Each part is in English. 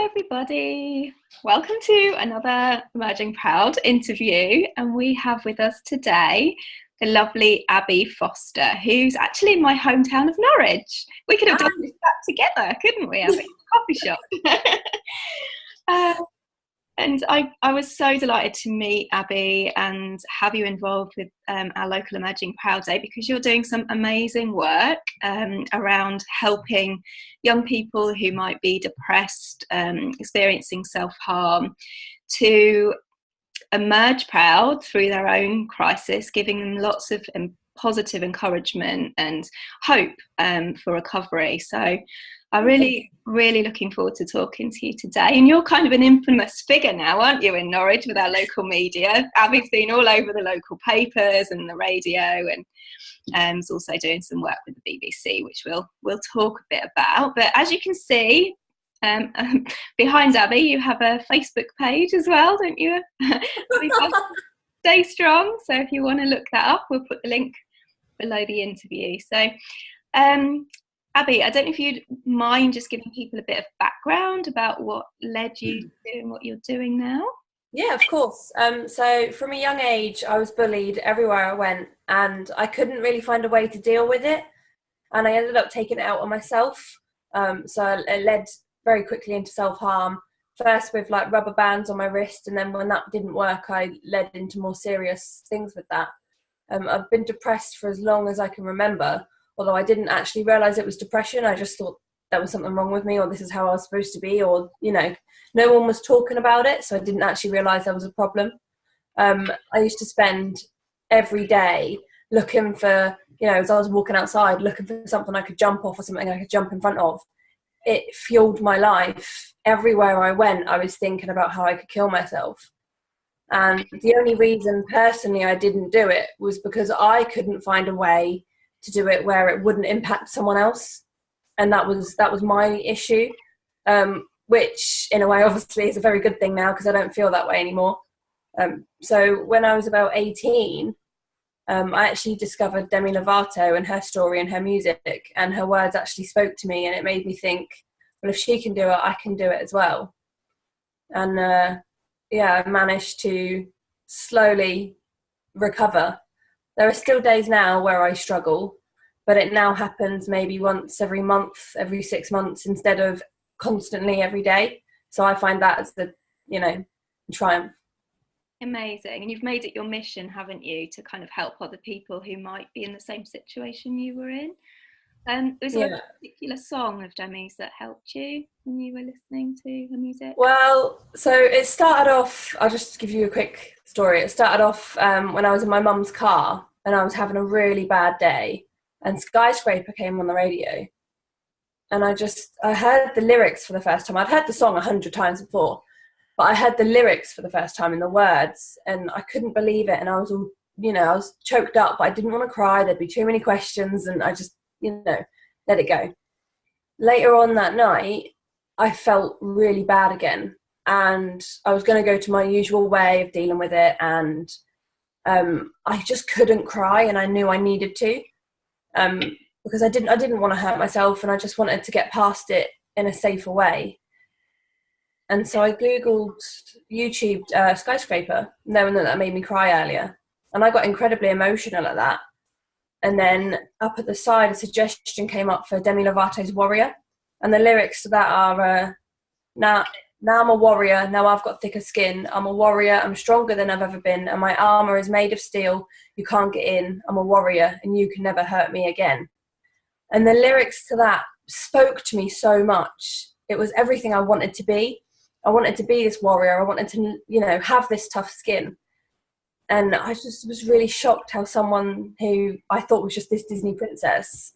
everybody. Welcome to another Emerging Proud interview. And we have with us today the lovely Abbie Foster, who's actually in my hometown of Norwich. We could have done this together, couldn't we, Abbie? Coffee shop. And I was so delighted to meet Abbie and have you involved with our local Emerging Proud Day, because you're doing some amazing work around helping young people who might be depressed, experiencing self-harm, to emerge proud through their own crisis, giving them lots of positive encouragement and hope for recovery. So I'm really looking forward to talking to you today. And you're kind of an infamous figure now, aren't you, in Norwich with our local media? Abbie's been all over the local papers and the radio, and is also doing some work with the BBC, which we'll talk a bit about. But as you can see, behind Abbie, you have a Facebook page as well, don't you? Stay Strong. So if you want to look that up, we'll put the link below the interview. So Abbie, I don't know if you'd mind just giving people a bit of background about what led you to doing what you're doing now. Yeah, of course. So from a young age, I was bullied everywhere I went, and I couldn't really find a way to deal with it. And I ended up taking it out on myself. So it led very quickly into self-harm, first with like rubber bands on my wrist. And then when that didn't work, I led into more serious things with that. I've been depressed for as long as I can remember. Although I didn't actually realise it was depression. I just thought there was something wrong with me, or this is how I was supposed to be, or, no one was talking about it, so I didn't actually realise there was a problem. I used to spend every day looking for, as I was walking outside, looking for something I could jump off or something I could jump in front of. It fueled my life. Everywhere I went, I was thinking about how I could kill myself. And the only reason personally I didn't do it was because I couldn't find a way to do it where it wouldn't impact someone else, and that was my issue, which in a way obviously is a very good thing now, because I don't feel that way anymore. So when I was about 18, I actually discovered Demi Lovato and her story and her music, and her words actually spoke to me, and it made me think, well, if she can do it, I can do it as well. And I managed to slowly recover. There are still days now where I struggle, but it now happens maybe once every month, every 6 months, instead of constantly every day. So I find that as the, triumph. Amazing. And you've made it your mission, haven't you, to kind of help other people who might be in the same situation you were in. Was there a particular song of Demi's that helped you when you were listening to her music? Well, so it started off, I'll just give you a quick story. It started off when I was in my mum's car and I was having a really bad day, and Skyscraper came on the radio. And I heard the lyrics for the first time. I'd heard the song 100 times before, but I heard the lyrics for the first time in the words, and I couldn't believe it. And I was all, I was choked up, but I didn't want to cry. There'd be too many questions, and I just, let it go. Later on that night, I felt really bad again, and I was going to go to my usual way of dealing with it, and I just couldn't cry, and I knew I needed to, because I didn't want to hurt myself, and I just wanted to get past it in a safer way. And so I googled, YouTubed Skyscraper, knowing that made me cry earlier, and I got incredibly emotional at that. And then up at the side, a suggestion came up for Demi Lovato's Warrior. And the lyrics to that are, now I'm a warrior, now I've got thicker skin. I'm a warrior, I'm stronger than I've ever been, and my armour is made of steel. You can't get in, I'm a warrior, and you can never hurt me again. And the lyrics to that spoke to me so much. It was everything I wanted to be. I wanted to be this warrior. I wanted to, have this tough skin. And I just was really shocked how someone who I thought was just this Disney princess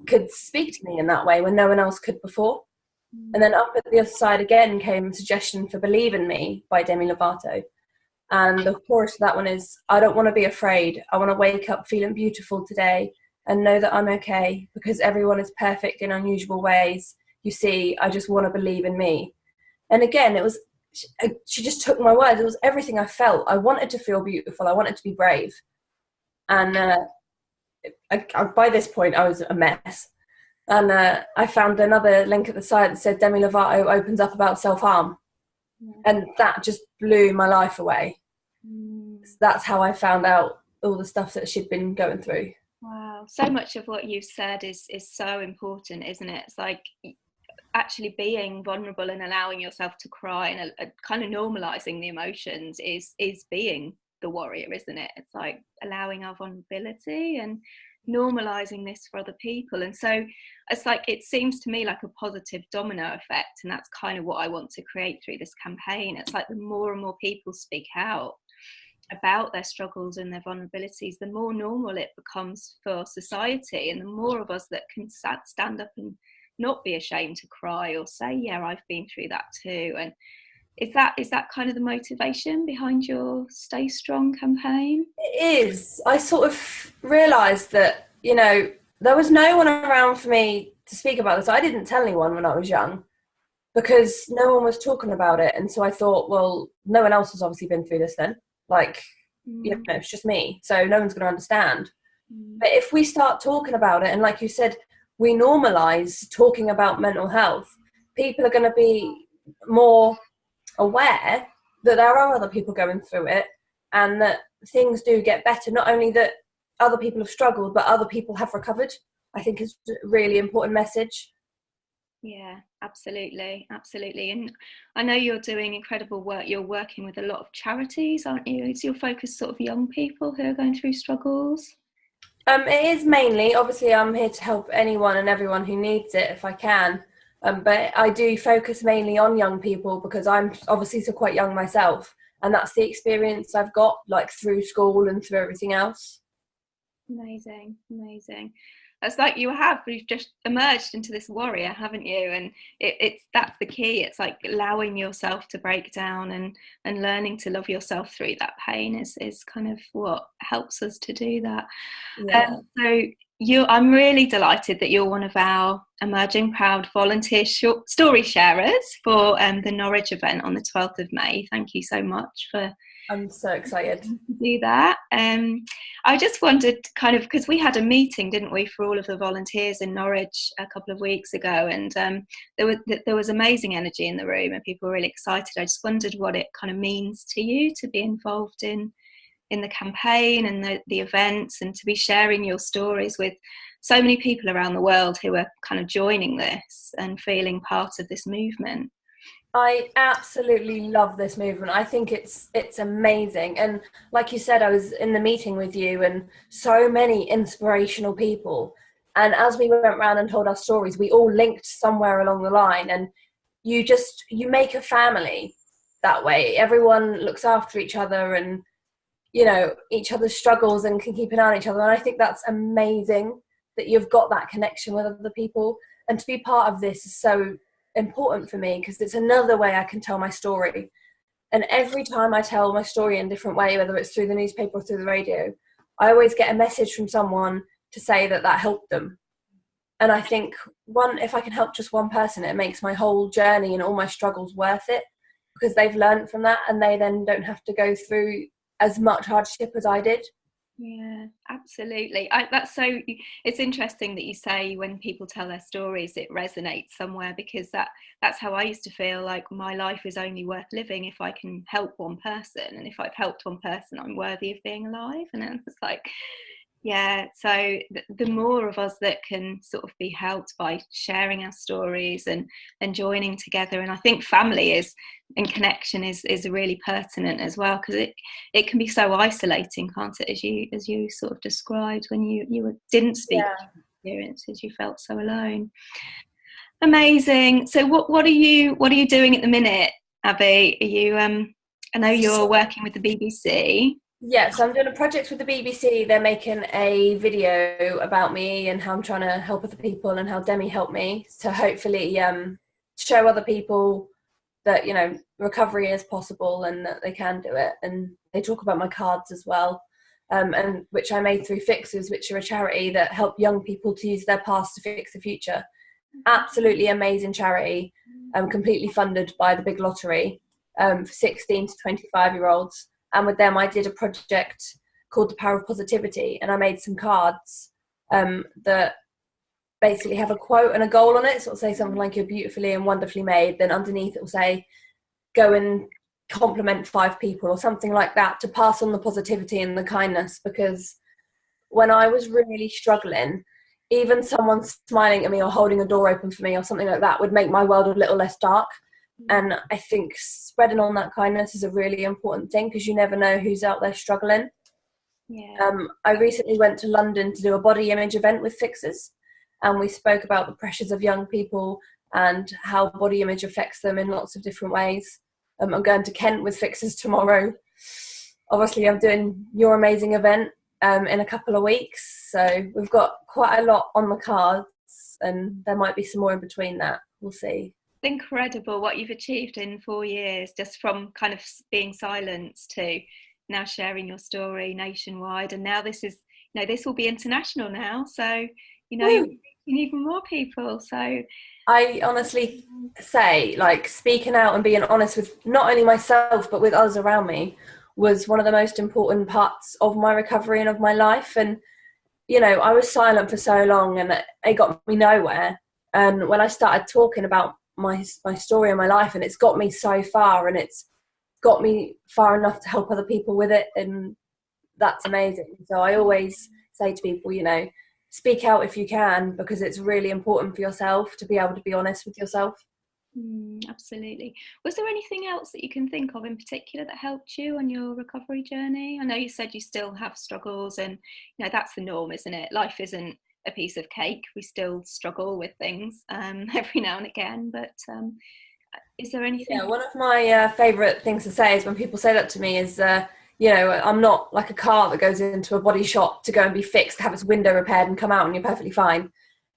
could speak to me in that way when no one else could before. And then up at the other side again came a suggestion for Believe in Me by Demi Lovato. And the chorus of that one is, I don't want to be afraid. I want to wake up feeling beautiful today and know that I'm okay, because everyone is perfect in unusual ways. You see, I just want to believe in me. And again, it was, she just took my words. It was everything I felt. I wanted to feel beautiful. I wanted to be brave. And by this point, I was a mess. And I found another link at the side that said Demi Lovato opens up about self-harm. Yeah. And that just blew my life away. So that's how I found out all the stuff that she'd been going through. Wow, so much of what you've said is so important, isn't it? It's like actually being vulnerable and allowing yourself to cry and kind of normalizing the emotions is being the warrior, isn't it? It's like allowing our vulnerability and normalizing this for other people. And so it's like, it seems to me like a positive domino effect, and that's kind of what I want to create through this campaign. It's like the more and more people speak out about their struggles and their vulnerabilities, the more normal it becomes for society, and the more of us that can stand up and not be ashamed to cry or say, yeah, I've been through that too. And is that kind of the motivation behind your Stay Strong campaign? It is. I sort of realised that, there was no one around for me to speak about this. I didn't tell anyone when I was young because no one was talking about it. And so I thought, well, no one else has obviously been through this then. Like, it's just me. So no one's going to understand. But if we start talking about it, and like you said, we normalise talking about mental health, people are going to be more aware that there are other people going through it and that things do get better. Not only that other people have struggled, but other people have recovered, I think is a really important message. Yeah, absolutely. And I know you're doing incredible work. You're working with a lot of charities, aren't you? Is your focus sort of young people who are going through struggles? It is mainly, obviously, I'm here to help anyone and everyone who needs it if I can. But I do focus mainly on young people because I'm obviously so quite young myself. And that's the experience I've got, like, through school and through everything else. Amazing. It's like you've just emerged into this warrior, haven't you? And it's that's the key. It's like allowing yourself to break down and learning to love yourself through that pain is kind of what helps us to do that. Yeah. I'm really delighted that you're one of our emerging proud volunteer story sharers for the Norwich event on the 12th of May. Thank you so much for I'm so excited to do that. I just wondered, kind of, because we had a meeting, didn't we, for all of the volunteers in Norwich a couple of weeks ago, and there was amazing energy in the room, and people were really excited. I just wondered what it kind of means to you to be involved in the campaign and the events, and to be sharing your stories with so many people around the world who are kind of joining this and feeling part of this movement. I absolutely love this movement. I think it's amazing. And like you said, I was in the meeting with you and so many inspirational people. And as we went around and told our stories, we all linked somewhere along the line. And you make a family that way. Everyone looks after each other and, each other's struggles and can keep an eye on each other. And I think that's amazing that you've got that connection with other people. And to be part of this is so important for me because it's another way I can tell my story. And every time I tell my story in a different way, whether it's through the newspaper or through the radio, I always get a message from someone to say that helped them. And I think if I can help just one person, it makes my whole journey and all my struggles worth it because they've learned from that and they then don't have to go through as much hardship as I did. Yeah, absolutely. It's interesting that you say when people tell their stories, it resonates somewhere, because that's how I used to feel. Like, my life is only worth living if I can help one person. And if I've helped one person, I'm worthy of being alive. And it's like, yeah, so the more of us that can sort of be helped by sharing our stories and joining together. And I think family and connection is really pertinent as well, because it can be so isolating, can't it, as you sort of described when you didn't speak experiences, you felt so alone. Amazing. So what are you doing at the minute, Abbie? Are you I know you're working with the BBC. Yeah, so I'm doing a project with the BBC. They're making a video about me and how I'm trying to help other people and how Demi helped me to hopefully show other people that, recovery is possible and that they can do it. And they talk about my cards as well, and which I made through Fixers, which are a charity that help young people to use their past to fix the future. Absolutely amazing charity, completely funded by the Big Lottery, for 16 to 25-year-olds. And with them, I did a project called The Power of Positivity, and I made some cards that basically have a quote and a goal on it. So it'll say something like, "You're beautifully and wonderfully made." Then underneath it will say, "Go and compliment 5 people," or something like that, to pass on the positivity and the kindness. Because when I was really struggling, even someone smiling at me or holding a door open for me or something like that would make my world a little less dark. And I think spreading on that kindness is a really important thing, because you never know who's out there struggling. Yeah. I recently went to London to do a body image event with fixers, and we spoke about the pressures of young people and how body image affects them in lots of different ways. I'm going to Kent with fixers tomorrow. Obviously, I'm doing your amazing event in a couple of weeks, so we've got quite a lot on the cards, and there might be some more in between that. We'll see. It's incredible what you've achieved in 4 years, just from kind of being silenced to now sharing your story nationwide, and now this is, this will be international now, so you're reaching even more people. So I honestly say, like, speaking out and being honest with not only myself but with others around me was one of the most important parts of my recovery and of my life. And I was silent for so long, and it got me nowhere. And when I started talking about my story and my life, and it's got me so far, and it's got me far enough to help other people with it, and that's amazing. So I always say to people, speak out if you can, because it's really important for yourself to be able to be honest with yourself. Absolutely. Was there anything else that you can think of in particular that helped you on your recovery journey? I know you said you still have struggles, and that's the norm, isn't it? Life isn't a piece of cake. We still struggle with things every now and again, but is there anything? Yeah, one of my favourite things to say is when people say that to me is, I'm not like a car that goes into a body shop to go and be fixed, have its window repaired and come out and you're perfectly fine.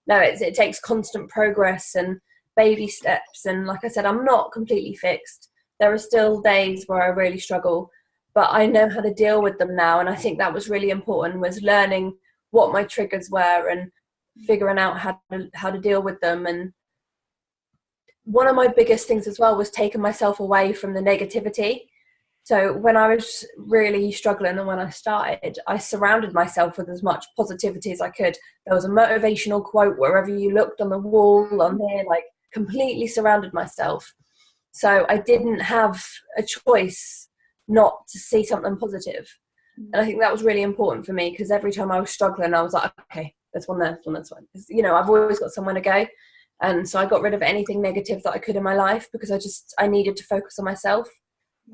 No, it takes constant progress and baby steps. And like I said, I'm not completely fixed. There are still days where I really struggle, but I know how to deal with them now. And I think that was really important, was learning what my triggers were and figuring out how to deal with them. And one of my biggest things as well was taking myself away from the negativity. So when I was really struggling and when I started, I surrounded myself with as much positivity as I could. There was a motivational quote wherever you looked, on the wall, on there, like completely surrounded myself. So I didn't have a choice not to see something positive. And I think that was really important for me, because every time I was struggling, I was like, okay, there's one there, there's one, that's one. I've always got somewhere to go. And so I got rid of anything negative that I could in my life, because I needed to focus on myself.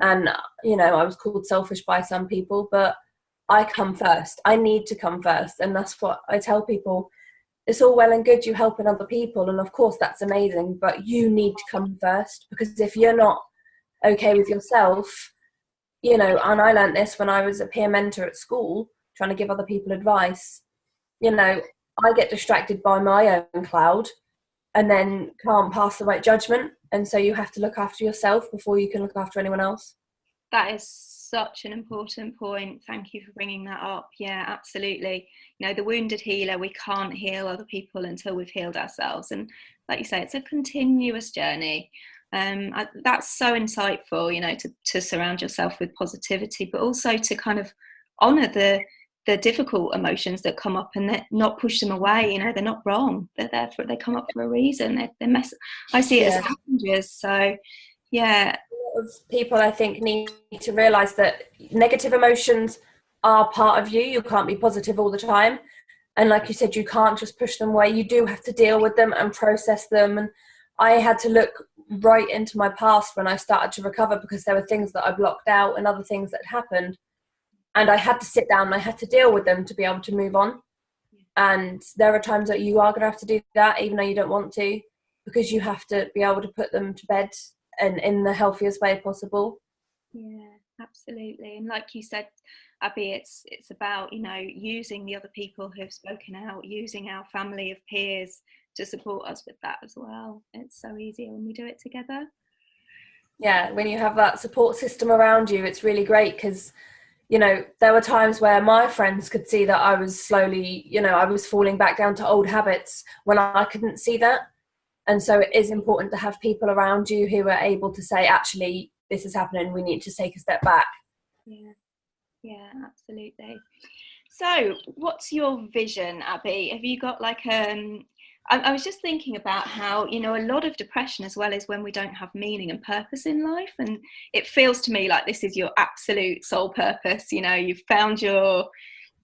And, I was called selfish by some people, but I come first. I need to come first. And that's what I tell people. It's all well and good you helping other people, and of course that's amazing, but you need to come first, because if you're not okay with yourself, and I learned this when I was a peer mentor at school, trying to give other people advice, I get distracted by my own cloud and then can't pass the right judgment. And so you have to look after yourself before you can look after anyone else. That is such an important point. Thank you for bringing that up. Yeah, absolutely. The wounded healer, we can't heal other people until we've healed ourselves. And like you say, it's a continuous journey. That's so insightful, to surround yourself with positivity, but also to kind of honour the difficult emotions that come up, and not push them away. They're not wrong. They're there they come up for a reason. I see it as passengers. So yeah. A lot of people, I think, need to realise that negative emotions are part of you. You can't be positive all the time. And like you said, you can't just push them away. You do have to deal with them and process them. And I had to look right into my past when I started to recover, because there were things that I blocked out and other things that had happened. And I had to sit down and I had to deal with them to be able to move on. And there are times that you are going to have to do that, even though you don't want to, because you have to be able to put them to bed and in the healthiest way possible. Yeah, absolutely. And like you said, Abbie, it's about, using the other people who have spoken out, using our family of peers to support us with that as well. It's so easier when we do it together. Yeah, when you have that support system around you, it's really great, because there were times where my friends could see that I was slowly, I was falling back down to old habits when I couldn't see that. And so it is important to have people around you who are able to say, actually, this is happening, we need to take a step back. Yeah, absolutely. So what's your vision, Abbie? Have you got like I was just thinking about how, you know, a lot of depression as well is when we don't have meaning and purpose in life. And it feels to me like this is your absolute sole purpose. You know, you've found your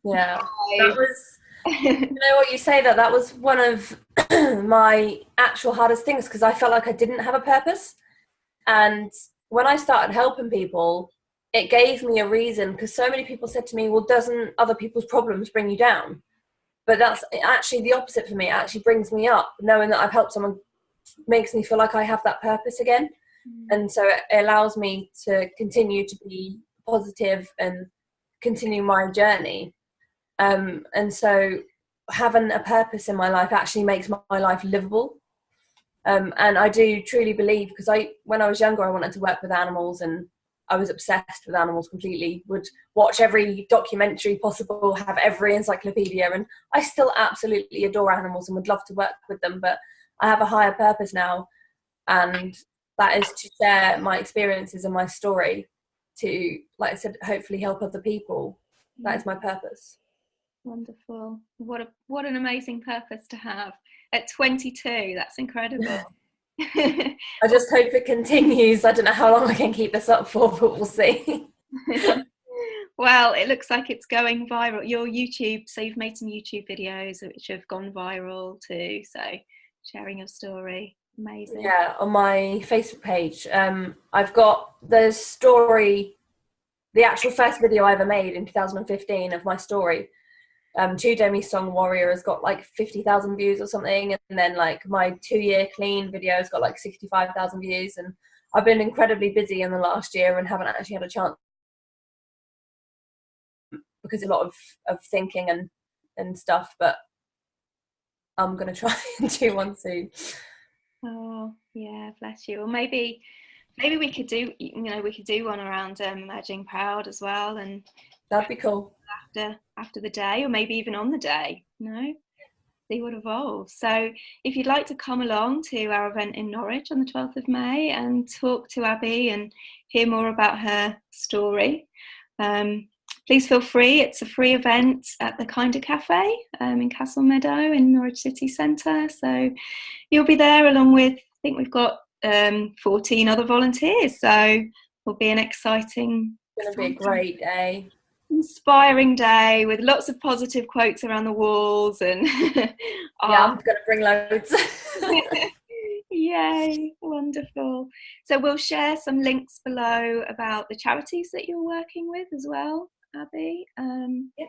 Yeah, that drive. was, you know what you say, that was one of my actual hardest things, because I felt like I didn't have a purpose. And when I started helping people, it gave me a reason, because so many people said to me, well, doesn't other people's problems bring you down? But that's actually the opposite for me. It actually brings me up. Knowing that I've helped someone makes me feel like I have that purpose again. And so it allows me to continue to be positive and continue my journey. And so having a purpose in my life actually makes my life livable. And I do truly believe, because when I was younger, I wanted to work with animals, and I was obsessed with animals completely, would watch every documentary possible, have every encyclopedia, and I still absolutely adore animals and would love to work with them. But I have a higher purpose now, and that is to share my experiences and my story to, like I said, hopefully help other people. That is my purpose. Wonderful. What an amazing purpose to have at 22. That's incredible. I just hope it continues. I don't know how long I can keep this up for, but we'll see. Well, it looks like it's going viral. Your YouTube, so you've made some YouTube videos which have gone viral too. So sharing your story, amazing. Yeah, on my Facebook page, I've got the story, the actual first video I ever made in 2015 of my story. Two Demi Song Warrior has got like 50,000 views or something, and then like my 2-year clean video has got like 65,000 views. And I've been incredibly busy in the last year and haven't actually had a chance, because a lot of thinking and stuff, but I'm gonna try and do one soon. Oh yeah, bless you. Or maybe we could do, you know, we could do one around Emerging Proud as well, and That'd be cool. after the day, or maybe even on the day, you know, see what evolves. So if you'd like to come along to our event in Norwich on the 12th of May and talk to Abbie and hear more about her story, please feel free. It's a free event at the Kinder Cafe in Castle Meadow in Norwich City Centre. So you'll be there along with, I think we've got 14 other volunteers. So it'll be an exciting, It's gonna be a great day. inspiring day with lots of positive quotes around the walls. And yeah, I'm gonna bring loads. Yay, wonderful. So we'll share some links below about the charities that you're working with as well, Abbie. Yeah.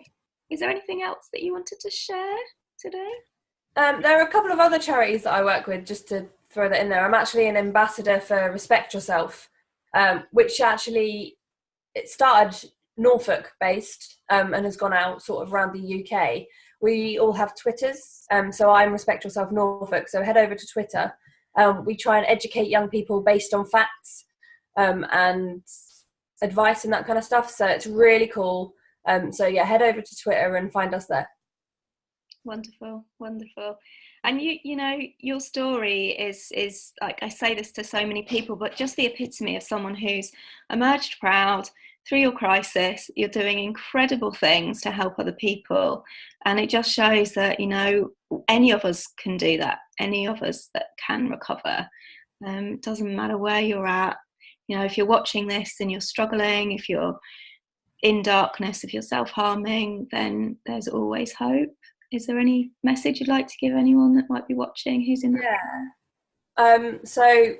Is there anything else that you wanted to share today? There are a couple of other charities that I work with, just to throw that in there. I'm actually an ambassador for Respect Yourself, which actually, it started Norfolk based, and has gone out sort of around the UK. We all have Twitters, so I'm Respect Yourself Norfolk, so head over to Twitter. We try and educate young people based on facts and advice and that kind of stuff, so it's really cool. So yeah, head over to Twitter and find us there. Wonderful. And you know, your story is like, I say this to so many people, but just the epitome of someone who's emerged proud through your crisis. You're doing incredible things to help other people, and it just shows that, you know, any of us can do that. Any of us that can recover. It doesn't matter where you're at. You know, if you're watching this and you're struggling, if you're in darkness, if you're self-harming, then there's always hope. Is there any message you'd like to give anyone that might be watching who's in that? Yeah. So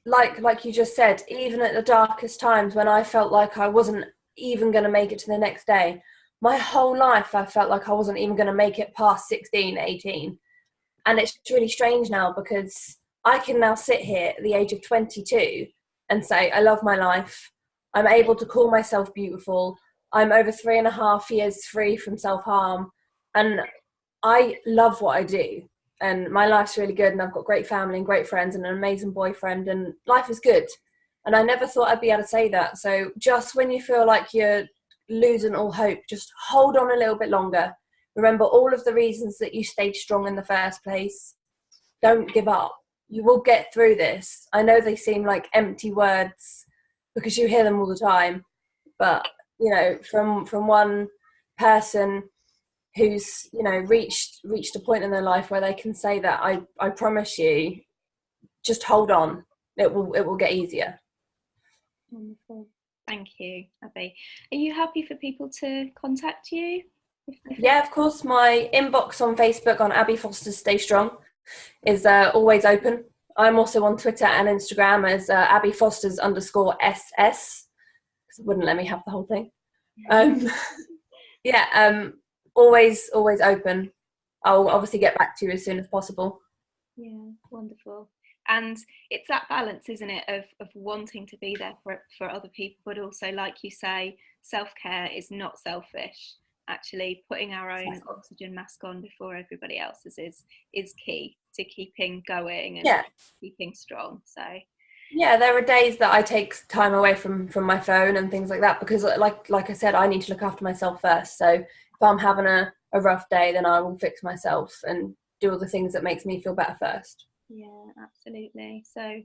like you just said, even at the darkest times when I felt like I wasn't even going to make it to the next day, my whole life I felt like I wasn't even going to make it past 16, 18. And it's really strange now, because I can now sit here at the age of 22 and say, I love my life. I'm able to call myself beautiful. I'm over 3.5 years free from self-harm. And I love what I do, and my life's really good, and I've got great family and great friends and an amazing boyfriend, and life is good. And I never thought I'd be able to say that. So just when you feel like you're losing all hope, just hold on a little bit longer. Remember all of the reasons that you stayed strong in the first place. Don't give up. You will get through this. I know they seem like empty words because you hear them all the time, but you know, from one person who's, you know, reached a point in their life where they can say that I promise you, just hold on, it will get easier. Wonderful. Thank you, Abbie. Are you happy for people to contact you? Yeah, of course. My inbox on Facebook on Abbie Foster Stay Strong is always open. I'm also on Twitter and Instagram as Abbie Foster's _SS, because it wouldn't let me have the whole thing. Yeah, always open. I'll obviously get back to you as soon as possible. Yeah, wonderful. And it's that balance, isn't it, of wanting to be there for other people, but also, like you say, self-care is not selfish. Actually putting our own oxygen mask on before everybody else's is key to keeping going and keeping strong. So yeah, there are days that I take time away from my phone and things like that, because like I said, I need to look after myself first. So if I'm having a rough day, then I will fix myself and do all the things that makes me feel better first. Yeah, absolutely. So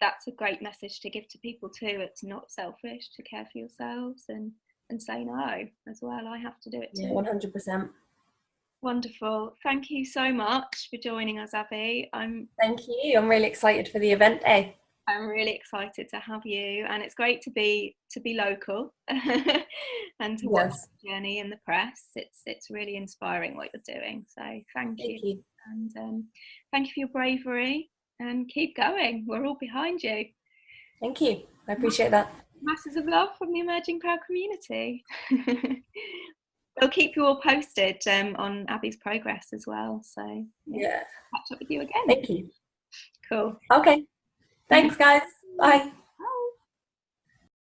that's a great message to give to people too. It's not selfish to care for yourselves and say no as well. I have to do it too. Yeah, 100%. Wonderful. Thank you so much for joining us, Abbie. Thank you. I'm really excited for the event day. I'm really excited to have you, and it's great to be local and to watch the journey in the press. It's really inspiring what you're doing. So thank you. And thank you for your bravery, and keep going. We're all behind you. Thank you. I appreciate that. Masses of love from the Emerging Proud community. We'll keep you all posted on Abbie's progress as well. So yeah, catch up with you again. Thank you. Cool. Okay. Thanks, guys. Bye.